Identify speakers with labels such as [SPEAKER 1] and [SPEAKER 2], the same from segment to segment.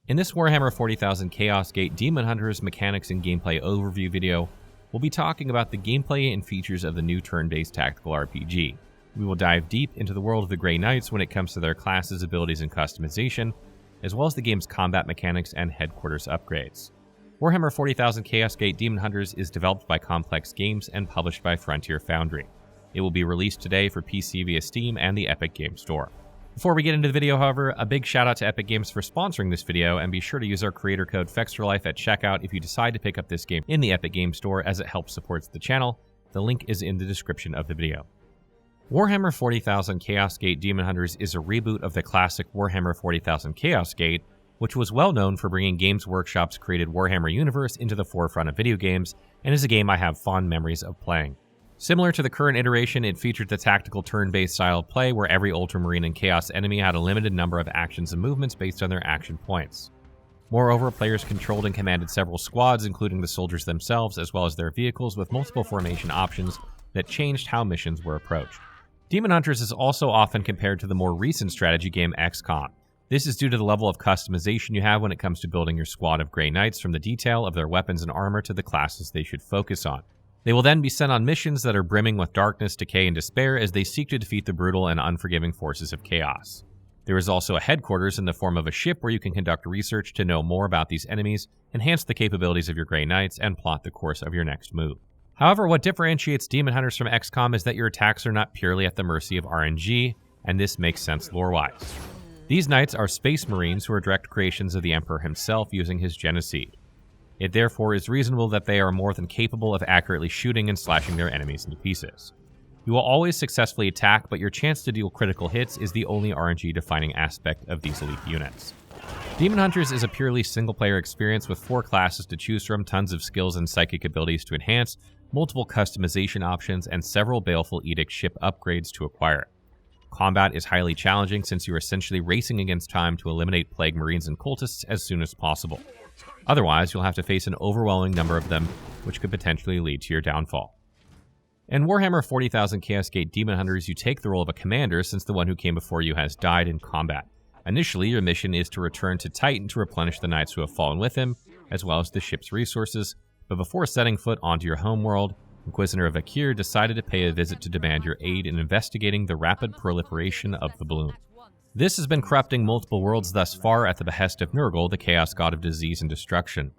[SPEAKER 1] In this Warhammer 40,000 Chaos Gate Daemonhunters Mechanics and Gameplay Overview video, we'll be talking about the gameplay and features of the new turn-based tactical RPG. We will dive deep into the world of the Grey Knights when it comes to their classes, abilities, and customization, as well as the game's combat mechanics and headquarters upgrades. Warhammer 40,000 Chaos Gate Daemonhunters is developed by Complex Games and published by Frontier Foundry. It will be released today for PC via Steam and the Epic Games Store. Before we get into the video, however, a big shout out to Epic Games for sponsoring this video, and be sure to use our creator code FEXTRALIFE at checkout if you decide to pick up this game in the Epic Games Store, as it helps support the channel. The link is in the description of the video. Warhammer 40,000 Chaos Gate Daemonhunters is a reboot of the classic Warhammer 40,000 Chaos Gate, which was well known for bringing Games Workshop's created Warhammer universe into the forefront of video games, and is a game I have fond memories of playing. Similar to the current iteration, it featured the tactical turn-based style of play where every Ultramarine and Chaos enemy had a limited number of actions and movements based on their action points. Moreover, players controlled and commanded several squads, including the soldiers themselves, as well as their vehicles, with multiple formation options that changed how missions were approached. Daemonhunters is also often compared to the more recent strategy game XCOM. This is due to the level of customization you have when it comes to building your squad of Grey Knights, from the detail of their weapons and armor to the classes they should focus on. They will then be sent on missions that are brimming with darkness, decay, and despair as they seek to defeat the brutal and unforgiving forces of chaos. There is also a headquarters in the form of a ship where you can conduct research to know more about these enemies, enhance the capabilities of your Grey Knights, and plot the course of your next move. However, what differentiates Daemonhunters from XCOM is that your attacks are not purely at the mercy of RNG, and this makes sense lore-wise. These knights are Space Marines who are direct creations of the Emperor himself using his Genocide. It therefore is reasonable that they are more than capable of accurately shooting and slashing their enemies into pieces. You will always successfully attack, but your chance to deal critical hits is the only RNG defining aspect of these elite units. Daemonhunters is a purely single-player experience with 4 classes to choose from, tons of skills and psychic abilities to enhance, multiple customization options, and several Baleful Edict ship upgrades to acquire. Combat is highly challenging since you are essentially racing against time to eliminate Plague Marines and Cultists as soon as possible. Otherwise, you'll have to face an overwhelming number of them, which could potentially lead to your downfall. In Warhammer 40,000 Chaos Gate Daemonhunters, you take the role of a commander since the one who came before you has died in combat. Initially, your mission is to return to Titan to replenish the knights who have fallen with him, as well as the ship's resources, but before setting foot onto your homeworld, Inquisitor Vakir decided to pay a visit to demand your aid in investigating the rapid proliferation of the bloom. This has been corrupting multiple worlds thus far at the behest of Nurgle, the Chaos God of Disease and Destruction.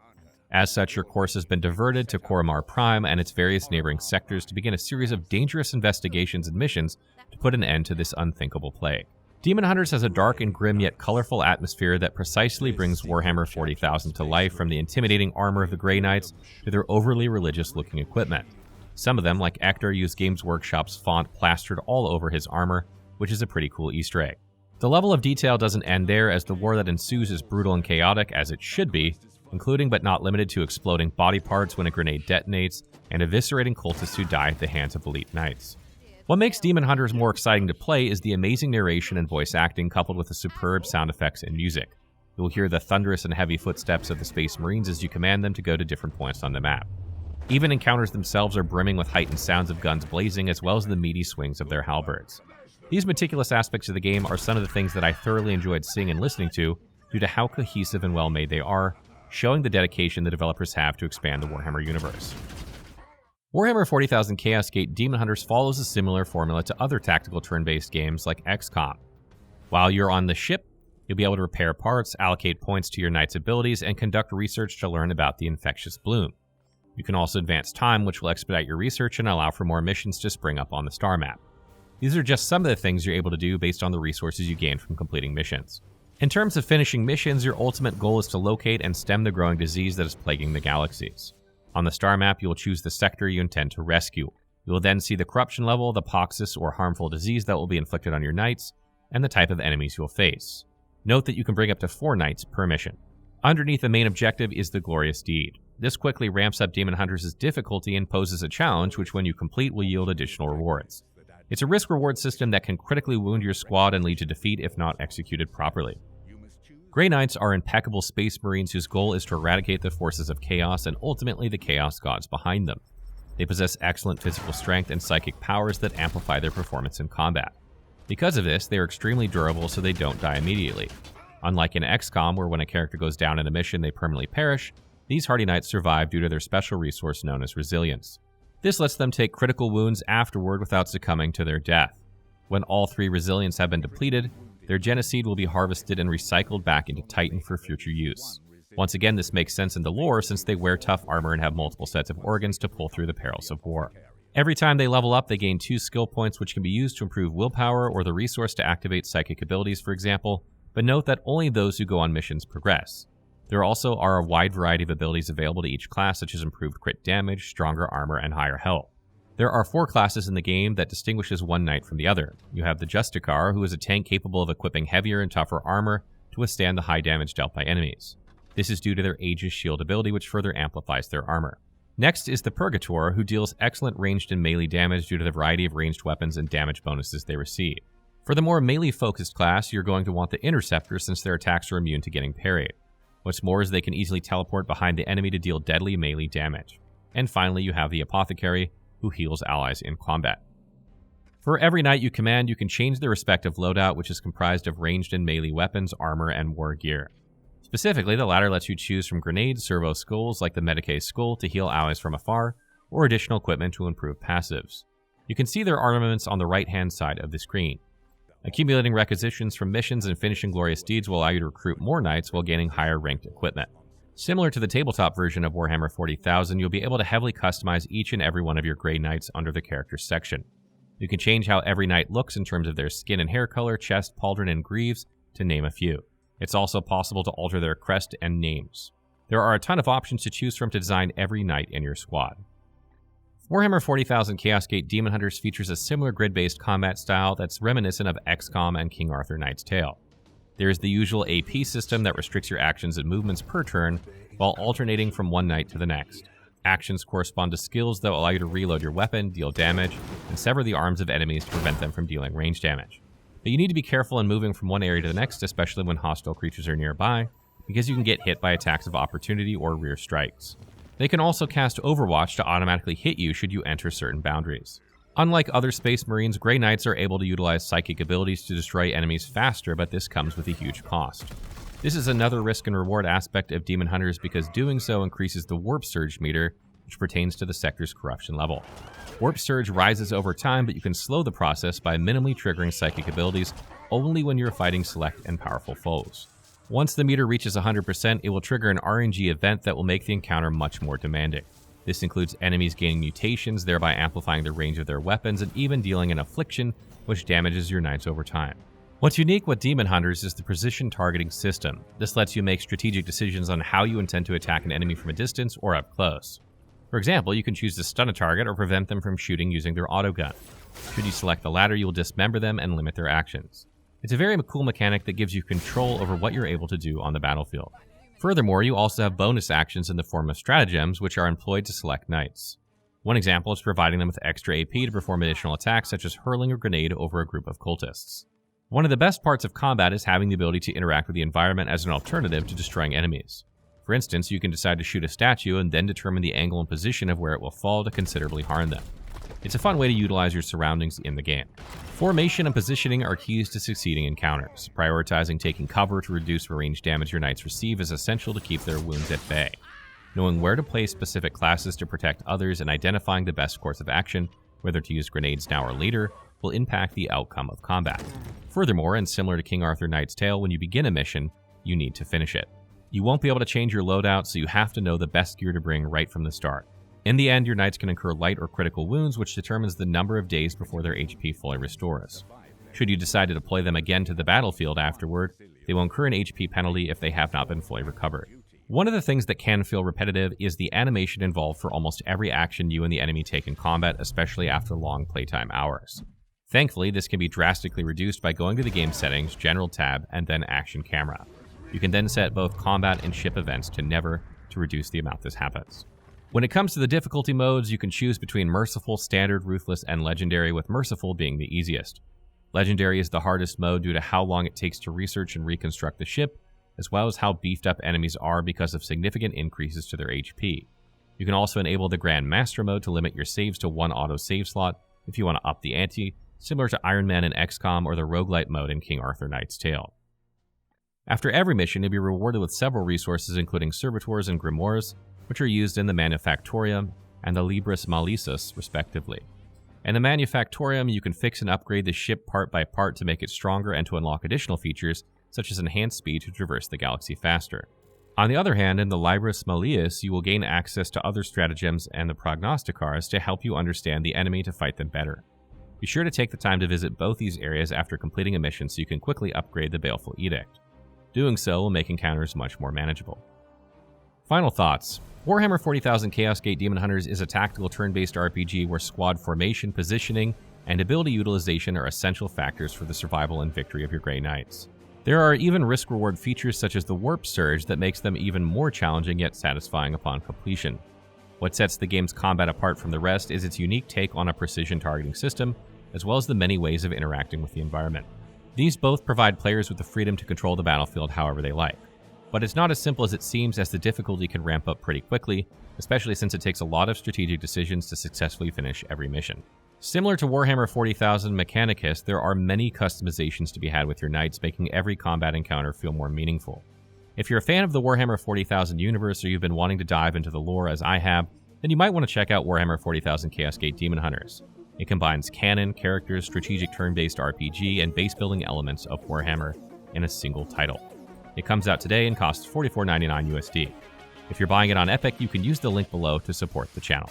[SPEAKER 1] As such, your course has been diverted to Koromar Prime and its various neighboring sectors to begin a series of dangerous investigations and missions to put an end to this unthinkable plague. Daemonhunters has a dark and grim yet colorful atmosphere that precisely brings Warhammer 40,000 to life, from the intimidating armor of the Grey Knights to their overly religious-looking equipment. Some of them, like Ector, use Games Workshop's font plastered all over his armor, which is a pretty cool Easter egg. The level of detail doesn't end there, as the war that ensues is brutal and chaotic, as it should be, including but not limited to exploding body parts when a grenade detonates, and eviscerating cultists who die at the hands of elite knights. What makes Daemonhunters more exciting to play is the amazing narration and voice acting, coupled with the superb sound effects and music. You will hear the thunderous and heavy footsteps of the Space Marines as you command them to go to different points on the map. Even encounters themselves are brimming with heightened sounds of guns blazing, as well as the meaty swings of their halberds. These meticulous aspects of the game are some of the things that I thoroughly enjoyed seeing and listening to, due to how cohesive and well-made they are, showing the dedication the developers have to expand the Warhammer universe. Warhammer 40,000 Chaos Gate Daemonhunters follows a similar formula to other tactical turn-based games like XCOM. While you're on the ship, you'll be able to repair parts, allocate points to your knight's abilities, and conduct research to learn about the infectious bloom. You can also advance time, which will expedite your research and allow for more missions to spring up on the star map. These are just some of the things you're able to do based on the resources you gain from completing missions. In terms of finishing missions, your ultimate goal is to locate and stem the growing disease that is plaguing the galaxies. On the star map, you will choose the sector you intend to rescue. You will then see the corruption level, the poxis or harmful disease that will be inflicted on your knights, and the type of enemies you'll face. Note that you can bring up to 4 knights per mission. Underneath the main objective is the Glorious Deed. This quickly ramps up Daemonhunters' difficulty and poses a challenge, which when you complete will yield additional rewards. It's a risk-reward system that can critically wound your squad and lead to defeat if not executed properly. Grey Knights are impeccable Space Marines whose goal is to eradicate the forces of chaos and ultimately the Chaos Gods behind them. They possess excellent physical strength and psychic powers that amplify their performance in combat. Because of this, they are extremely durable so they don't die immediately. Unlike in XCOM, where when a character goes down in a mission they permanently perish, these hardy knights survive due to their special resource known as resilience. This lets them take critical wounds afterward without succumbing to their death. When all 3 resilience have been depleted, their Geneseed will be harvested and recycled back into Titan for future use. Once again, this makes sense in the lore since they wear tough armor and have multiple sets of organs to pull through the perils of war. Every time they level up, they gain 2 skill points which can be used to improve willpower or the resource to activate psychic abilities, for example, but note that only those who go on missions progress. There also are a wide variety of abilities available to each class, such as improved crit damage, stronger armor, and higher health. There are 4 classes in the game that distinguishes one knight from the other. You have the Justicar, who is a tank capable of equipping heavier and tougher armor to withstand the high damage dealt by enemies. This is due to their Aegis Shield ability, which further amplifies their armor. Next is the Purgator, who deals excellent ranged and melee damage due to the variety of ranged weapons and damage bonuses they receive. For the more melee-focused class, you're going to want the Interceptor since their attacks are immune to getting parried. What's more is they can easily teleport behind the enemy to deal deadly melee damage. And finally, you have the Apothecary, who heals allies in combat. For every knight you command, you can change their respective loadout, which is comprised of ranged and melee weapons, armor, and war gear. Specifically, the latter lets you choose from grenades, servo skulls like the Medicae skull to heal allies from afar, or additional equipment to improve passives. You can see their armaments on the right-hand side of the screen. Accumulating requisitions from missions and finishing glorious deeds will allow you to recruit more knights while gaining higher ranked equipment. Similar to the tabletop version of Warhammer 40,000, you'll be able to heavily customize each and every one of your Grey Knights under the Characters section. You can change how every knight looks in terms of their skin and hair color, chest, pauldron, and greaves, to name a few. It's also possible to alter their crest and names. There are a ton of options to choose from to design every knight in your squad. Warhammer 40,000 Chaos Gate Daemonhunters features a similar grid-based combat style that's reminiscent of XCOM and King Arthur Knight's Tale. There is the usual AP system that restricts your actions and movements per turn, while alternating from one knight to the next. Actions correspond to skills that will allow you to reload your weapon, deal damage, and sever the arms of enemies to prevent them from dealing range damage. But you need to be careful in moving from one area to the next, especially when hostile creatures are nearby, because you can get hit by attacks of opportunity or rear strikes. They can also cast Overwatch to automatically hit you should you enter certain boundaries. Unlike other Space Marines, Grey Knights are able to utilize psychic abilities to destroy enemies faster, but this comes with a huge cost. This is another risk and reward aspect of Daemonhunters because doing so increases the Warp Surge meter, which pertains to the sector's corruption level. Warp Surge rises over time, but you can slow the process by minimally triggering psychic abilities only when you're fighting select and powerful foes. Once the meter reaches 100%, it will trigger an RNG event that will make the encounter much more demanding. This includes enemies gaining mutations, thereby amplifying the range of their weapons, and even dealing an affliction, which damages your knights over time. What's unique with Daemonhunters is the precision targeting system. This lets you make strategic decisions on how you intend to attack an enemy from a distance or up close. For example, you can choose to stun a target or prevent them from shooting using their autogun. Should you select the latter, you will dismember them and limit their actions. It's a very cool mechanic that gives you control over what you're able to do on the battlefield. Furthermore, you also have bonus actions in the form of stratagems, which are employed to select knights. One example is providing them with extra AP to perform additional attacks, such as hurling a grenade over a group of cultists. One of the best parts of combat is having the ability to interact with the environment as an alternative to destroying enemies. For instance, you can decide to shoot a statue and then determine the angle and position of where it will fall to considerably harm them. It's a fun way to utilize your surroundings in the game. Formation and positioning are keys to succeeding encounters. Prioritizing taking cover to reduce the range damage your knights receive is essential to keep their wounds at bay. Knowing where to place specific classes to protect others and identifying the best course of action, whether to use grenades now or later, will impact the outcome of combat. Furthermore, and similar to King Arthur Knight's Tale, when you begin a mission, you need to finish it. You won't be able to change your loadout, so you have to know the best gear to bring right from the start. In the end, your knights can incur light or critical wounds, which determines the number of days before their HP fully restores. Should you decide to deploy them again to the battlefield afterward, they will incur an HP penalty if they have not been fully recovered. One of the things that can feel repetitive is the animation involved for almost every action you and the enemy take in combat, especially after long playtime hours. Thankfully, this can be drastically reduced by going to the game settings, General tab, and then Action Camera. You can then set both combat and ship events to never to reduce the amount this happens. When it comes to the difficulty modes, you can choose between Merciful, Standard, Ruthless, and Legendary, with Merciful being the easiest. Legendary is the hardest mode due to how long it takes to research and reconstruct the ship, as well as how beefed up enemies are because of significant increases to their HP. You can also enable the Grand Master mode to limit your saves to one auto-save slot if you want to up the ante, similar to Iron Man in XCOM or the Roguelite mode in King Arthur Knight's Tale. After every mission, you'll be rewarded with several resources including servitors and grimoires, which are used in the Manufactorium and the Libris Malisus, respectively. In the Manufactorium, you can fix and upgrade the ship part by part to make it stronger and to unlock additional features, such as enhanced speed to traverse the galaxy faster. On the other hand, in the Libris Malius, you will gain access to other stratagems and the prognosticars to help you understand the enemy to fight them better. Be sure to take the time to visit both these areas after completing a mission so you can quickly upgrade the Baleful Edict. Doing so will make encounters much more manageable. Final thoughts. Warhammer 40,000 Chaos Gate Demon Hunters is a tactical turn-based RPG where squad formation, positioning, and ability utilization are essential factors for the survival and victory of your Grey Knights. There are even risk-reward features such as the Warp Surge that makes them even more challenging yet satisfying upon completion. What sets the game's combat apart from the rest is its unique take on a precision targeting system, as well as the many ways of interacting with the environment. These both provide players with the freedom to control the battlefield however they like. But it's not as simple as it seems, as the difficulty can ramp up pretty quickly, especially since it takes a lot of strategic decisions to successfully finish every mission. Similar to Warhammer 40,000 Mechanicus, there are many customizations to be had with your knights, making every combat encounter feel more meaningful. If you're a fan of the Warhammer 40,000 universe or you've been wanting to dive into the lore as I have, then you might want to check out Warhammer 40,000 Chaos Gate Demon Hunters. It combines canon, characters, strategic turn-based RPG, and base-building elements of Warhammer in a single title. It comes out today and costs $44.99 USD. If you're buying it on Epic, you can use the link below to support the channel.